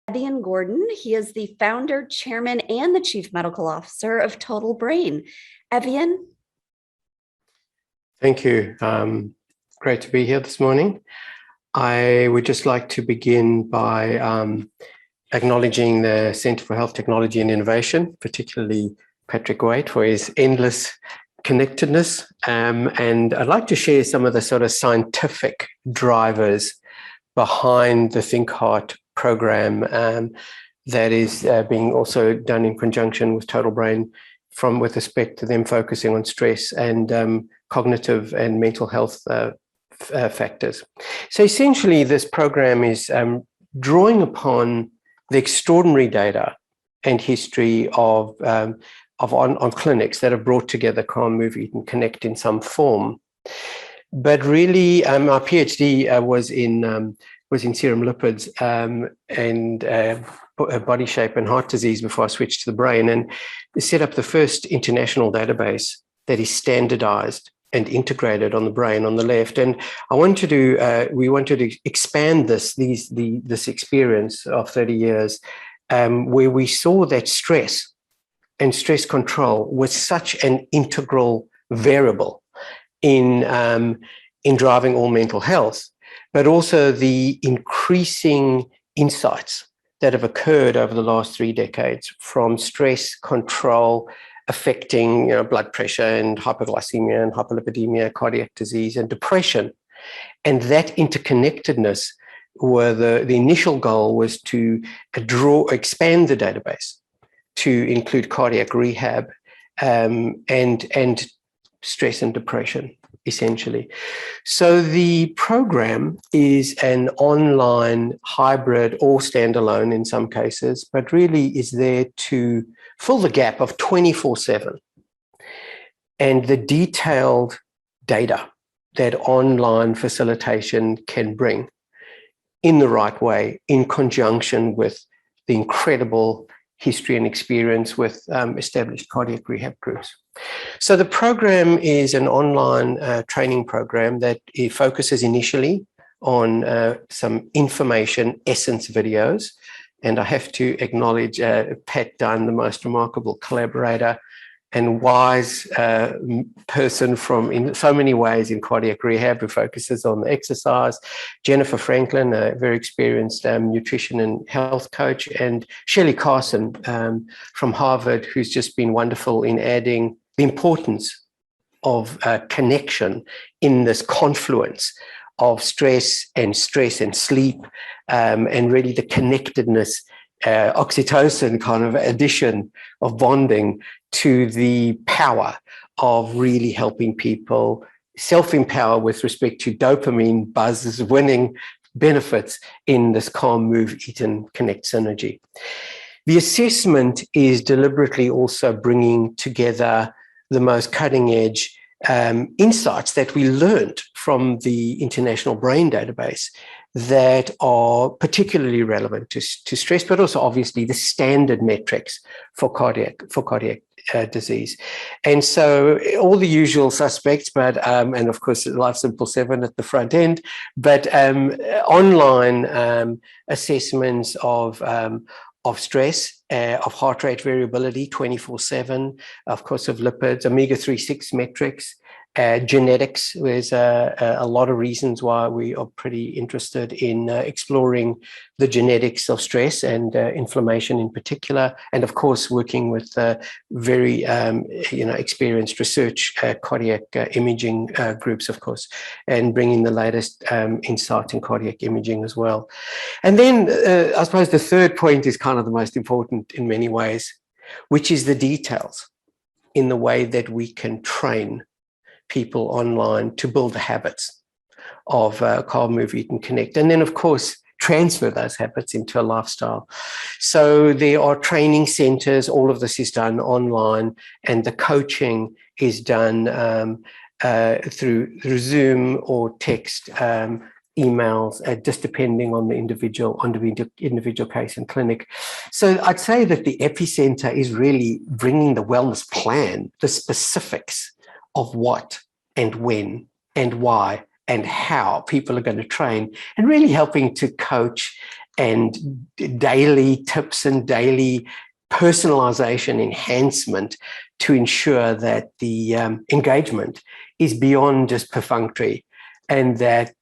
Evian Gordon. He is the founder, chairman, and the chief medical officer of Total Brain. Evian. Thank you. Great to be here this morning. I would just like to begin by acknowledging the Centre for Health Technology and Innovation, particularly Patrick Waite, for his endless connectedness. And I'd like to share some of the sort of scientific drivers behind the ThinkHeart program that is being also done in conjunction with Total Brain with respect to them focusing on stress and cognitive and mental health factors. So essentially, this program is drawing upon the extraordinary data and history of clinics that have brought together Calm, Move, Eat, and Connect in some form. But really, our PhD was in serum lipids and body shape and heart disease before I switched to the brain, and set up the first international database that is standardized and integrated on the brain on the left. And we wanted to expand this experience of 30 years where we saw that stress and stress control was such an integral variable in driving all mental health, but also the increasing insights that have occurred over the last 3 decades from stress control affecting blood pressure and hypoglycemia and hyperlipidemia, cardiac disease and depression. And that interconnectedness, where the initial goal was to expand the database to include cardiac rehab and stress and depression, essentially. So the program is an online hybrid or standalone in some cases, but really is there to fill the gap of 24/7 and the detailed data that online facilitation can bring in the right way in conjunction with the incredible history and experience with established cardiac rehab groups. So the program is an online training program that it focuses initially on some information essence videos. And I have to acknowledge Pat Dunn, the most remarkable collaborator and wise person in so many ways in cardiac rehab, who focuses on the exercise. Jennifer Franklin, a very experienced nutrition and health coach, and Shelley Carson from Harvard, who's just been wonderful in adding the importance of connection in this confluence of stress and sleep, and really the connectedness, oxytocin kind of addition of bonding to the power of really helping people self-empower with respect to dopamine buzzes, winning benefits in this Calm, Move, Eat, and Connect synergy. The assessment is deliberately also bringing together the most cutting edge insights that we learned from the International Brain Database that are particularly relevant to stress, but also obviously the standard metrics for cardiac disease. And so all the usual suspects, but and of course Life Simple 7 at the front end, but online assessments of stress, of heart rate variability 24/7, of course of lipids, omega-3/6 metrics, genetics. There's a lot of reasons why we are pretty interested in exploring the genetics of stress and inflammation in particular, and of course working with very experienced research cardiac imaging groups, of course, and bringing the latest insight in cardiac imaging as well. And then I suppose the third point is kind of the most important in many ways, which is the details in the way that we can train people online to build the habits of Calm, Move, Eat, and Connect. And then, of course, transfer those habits into a lifestyle. So there are training centers. All of this is done online, and the coaching is done through Zoom or text, emails, just depending on the individual case and clinic. So I'd say that the epicenter is really bringing the wellness plan, the specifics of what and when and why and how people are going to train, and really helping to coach and daily tips and daily personalization enhancement to ensure that the engagement is beyond just perfunctory, and that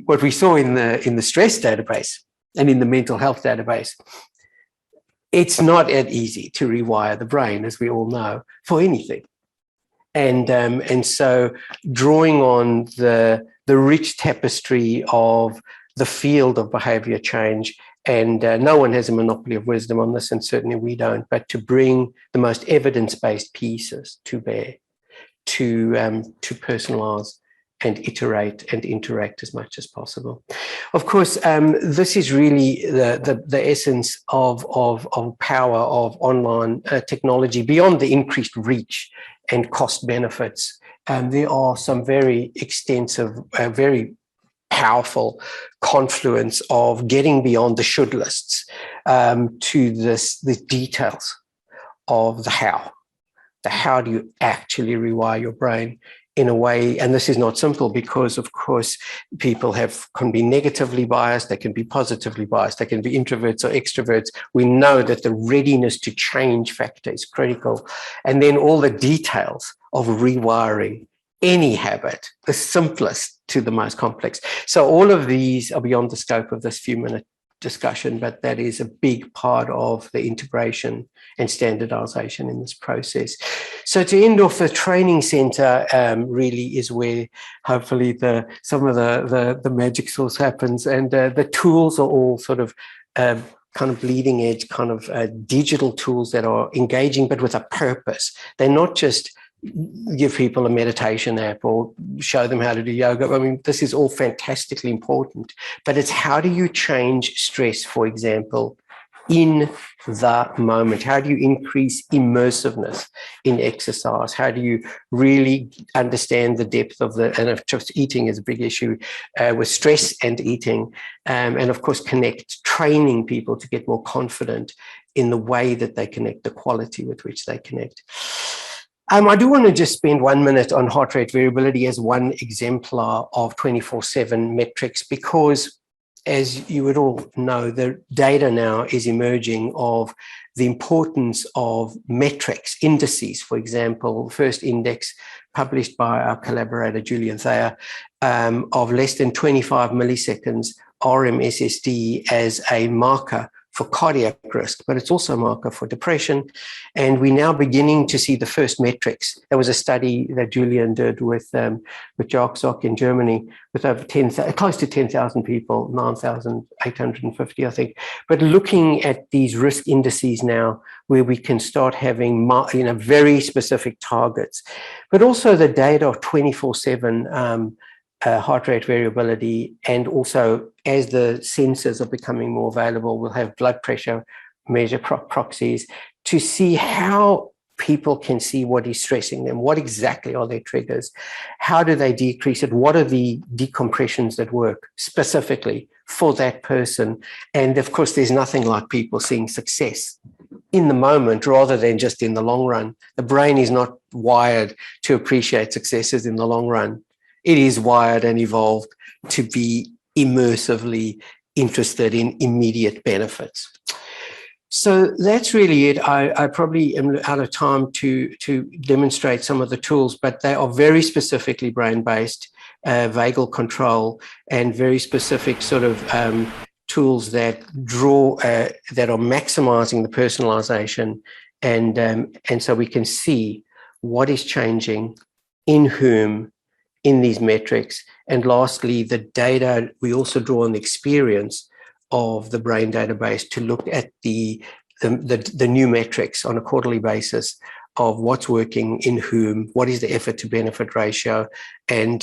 what we saw in the stress database and in the mental health database, it's not that easy to rewire the brain, as we all know, for anything. And so drawing on the rich tapestry of the field of behavior change, and no one has a monopoly of wisdom on this, and certainly we don't, but to bring the most evidence-based pieces to bear to personalize and iterate and interact as much as possible. Of course, this is really the essence of power of online technology beyond the increased reach and cost benefits. There are some very extensive, very powerful confluence of getting beyond the should lists to the details of the how. The how do you actually rewire your brain in a way, and this is not simple because, of course, people can be negatively biased, they can be positively biased, they can be introverts or extroverts. We know that the readiness to change factor is critical. And then all the details of rewiring any habit, the simplest to the most complex. So all of these are beyond the scope of this few-minute discussion, but that is a big part of the integration and standardization in this process. So to end off, the training center really is where hopefully some of the magic source happens, and the tools are all sort of kind of bleeding edge, kind of digital tools that are engaging, but with a purpose. They're not just give people a meditation app or show them how to do yoga. I mean, this is all fantastically important, but it's how do you change stress, for example, in the moment? How do you increase immersiveness in exercise? How do you really understand the depth of and of course, eating is a big issue with stress and eating, and of course, training people to get more confident in the way that they connect, the quality with which they connect. I do want to just spend 1 minute on heart rate variability as one exemplar of 24/7 metrics, because as you would all know, the data now is emerging of the importance of metrics, indices. For example, the first index published by our collaborator, Julian Thayer, of less than 25 milliseconds RMSSD as a marker for cardiac risk, but it's also a marker for depression. And we're now beginning to see the first metrics. There was a study that Julian did with Jacques Zock in Germany with over close to 10,000 people, 9,850, I think. But looking at these risk indices now, where we can start having very specific targets, but also the data of 24/7 heart rate variability, and also as the sensors are becoming more available, we'll have blood pressure measure proxies to see how people can see what is stressing them, what exactly are their triggers, how do they decrease it, what are the decompressions that work specifically for that person. And of course, there's nothing like people seeing success in the moment rather than just in the long run. The brain is not wired to appreciate successes in the long run. It is wired and evolved to be immersively interested in immediate benefits. So that's really it. I probably am out of time to demonstrate some of the tools, but they are very specifically brain-based, vagal control, and very specific sort of tools that that are maximizing the personalization, and so we can see what is changing, in whom, in these metrics. And lastly, the data, we also draw on the experience of the brain database to look at the new metrics on a quarterly basis of what's working, in whom, what is the effort to benefit ratio, and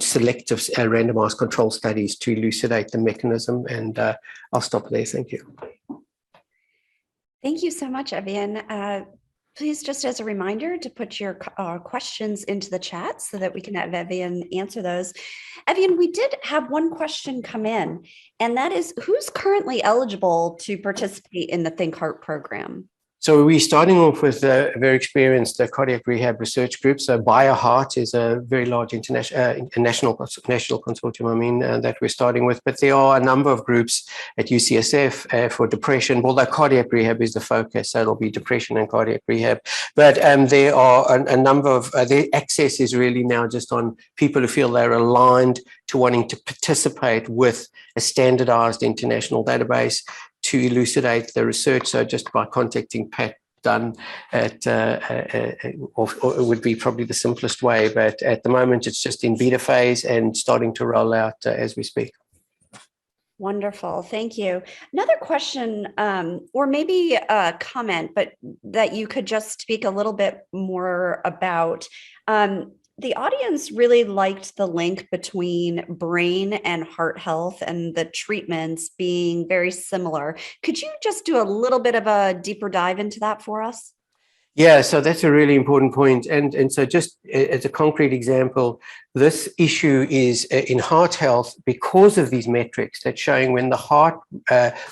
selective randomized control studies to elucidate the mechanism. And I'll stop there. Thank you. Thank you so much, Evian. Please, just as a reminder, to put your questions into the chat so that we can have Evian answer those. Evian, we did have one question come in, and that is, who's currently eligible to participate in the ThinkHeart program? So we're starting off with a very experienced cardiac rehab research group. So BioHeart is a very large international national consortium, that we're starting with. But there are a number of groups at UCSF for depression, although cardiac rehab is the focus. So it'll be depression and cardiac rehab. But there are a number of, the access is really now just on people who feel they're aligned to wanting to participate with a standardized international database to elucidate the research. So just by contacting Pat Dunn at, or it would be probably the simplest way, but at the moment it's just in beta phase and starting to roll out as we speak. Wonderful. Thank you. Another question, or maybe a comment, but that you could just speak a little bit more about. The audience really liked the link between brain and heart health and the treatments being very similar. Could you just do a little bit of a deeper dive into that for us? Yeah, so that's a really important point. And so just as a concrete example, this issue is in heart health because of these metrics that's showing when the heart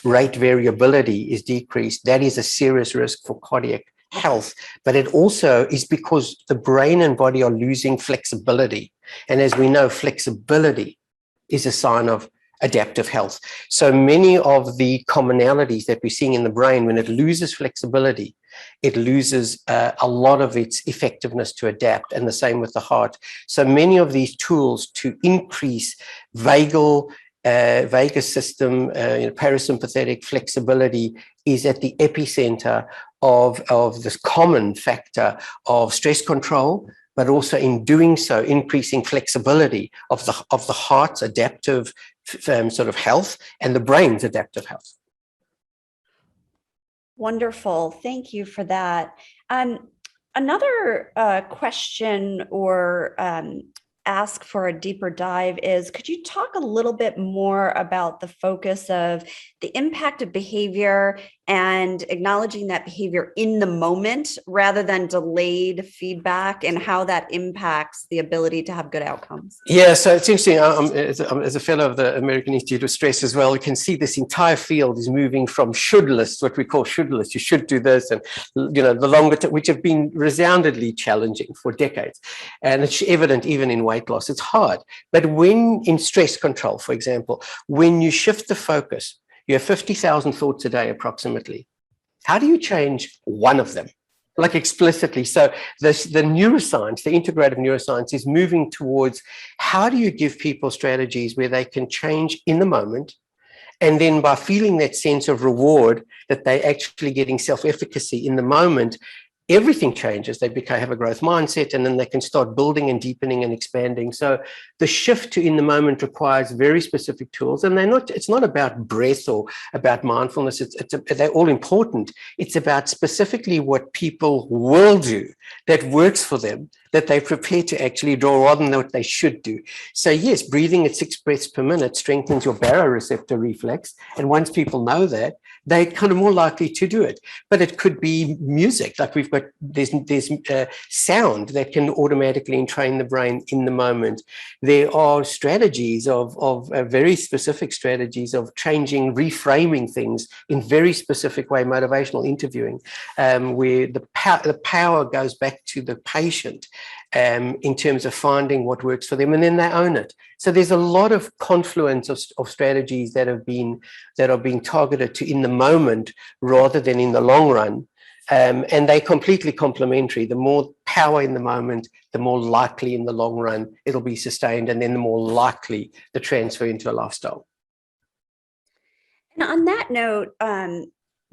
rate variability is decreased, that is a serious risk for cardiac health, but it also is because the brain and body are losing flexibility. And as we know, flexibility is a sign of adaptive health. So many of the commonalities that we're seeing in the brain, when it loses flexibility, it loses a lot of its effectiveness to adapt, and the same with the heart. So many of these tools to increase vagus system, parasympathetic flexibility is at the epicenter of this common factor of stress control, but also in doing so, increasing flexibility of the heart's adaptive sort of health and the brain's adaptive health. Wonderful. Thank you for that. Another question or ask for a deeper dive is, could you talk a little bit more about the focus of the impact of behavior and acknowledging that behavior in the moment rather than delayed feedback, and how that impacts the ability to have good outcomes? Yeah, so it's interesting. As a fellow of the American Institute of Stress as well, you can see this entire field is moving from should lists, what we call should lists. You should do this, and the longer term, which have been resoundingly challenging for decades, and it's evident even in weight loss. It's hard, but when in stress control, for example, when you shift the focus, you have 50,000 thoughts a day approximately. How do you change one of them? Like explicitly. So the neuroscience, the integrative neuroscience is moving towards how do you give people strategies where they can change in the moment, and then by feeling that sense of reward that they're actually getting self-efficacy in the moment, everything changes. They have a growth mindset, and then they can start building and deepening and expanding. So the shift to in the moment requires very specific tools, and it's not about breath or about mindfulness. They're all important. It's about specifically what people will do that works for them, that they're prepared to actually do rather than what they should do. So yes, breathing at 6 breaths per minute strengthens your baroreceptor reflex. And once people know that, they're kind of more likely to do it. But it could be music, like there's sound that can automatically entrain the brain in the moment. There are strategies of very specific strategies of changing, reframing things in very specific way, motivational interviewing, where the power goes back to the patient in terms of finding what works for them, and then they own it. So there's a lot of confluence of strategies that are being targeted to in the moment rather than in the long run. And they're completely complementary. The more power in the moment, the more likely in the long run it'll be sustained, and then the more likely the transfer into a lifestyle. And on that note,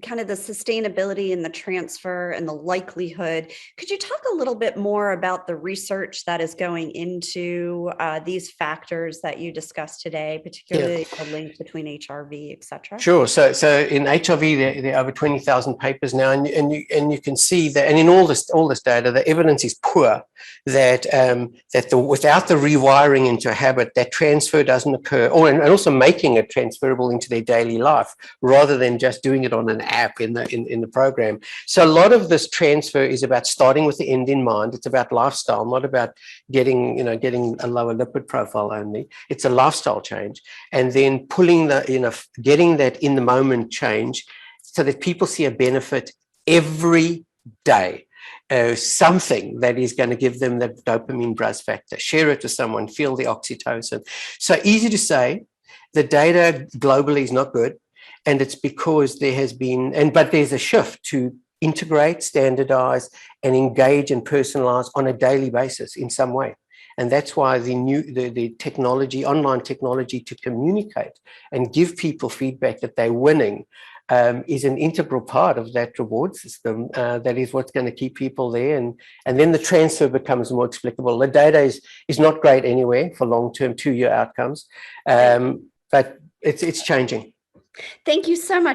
kind of the sustainability and the transfer and the likelihood, could you talk a little bit more about the research that is going into these factors that you discussed today, particularly the link between HRV, et cetera? Sure. So in HRV, there are over 20,000 papers now, and you can see that, and in all this data, the evidence is poor that without the rewiring into a habit, that transfer doesn't occur, and also making it transferable into their daily life rather than just doing it on an app in the program. So a lot of this transfer is about starting with the end in mind. It's about lifestyle, not about getting a lower lipid profile only. It's a lifestyle change, and then pulling getting that in the moment change so that people see a benefit every day. Something that is going to give them the dopamine buzz factor. Share it with someone, feel the oxytocin. So easy to say. The data globally is not good. And it's because there has been, but there's a shift to integrate, standardize, and engage and personalize on a daily basis in some way. And that's why the technology, online technology to communicate and give people feedback that they're winning is an integral part of that reward system. That is what's going to keep people there. And then the transfer becomes more explicable. The data is not great anywhere for long-term 2-year outcomes, but it's changing. Thank you so much.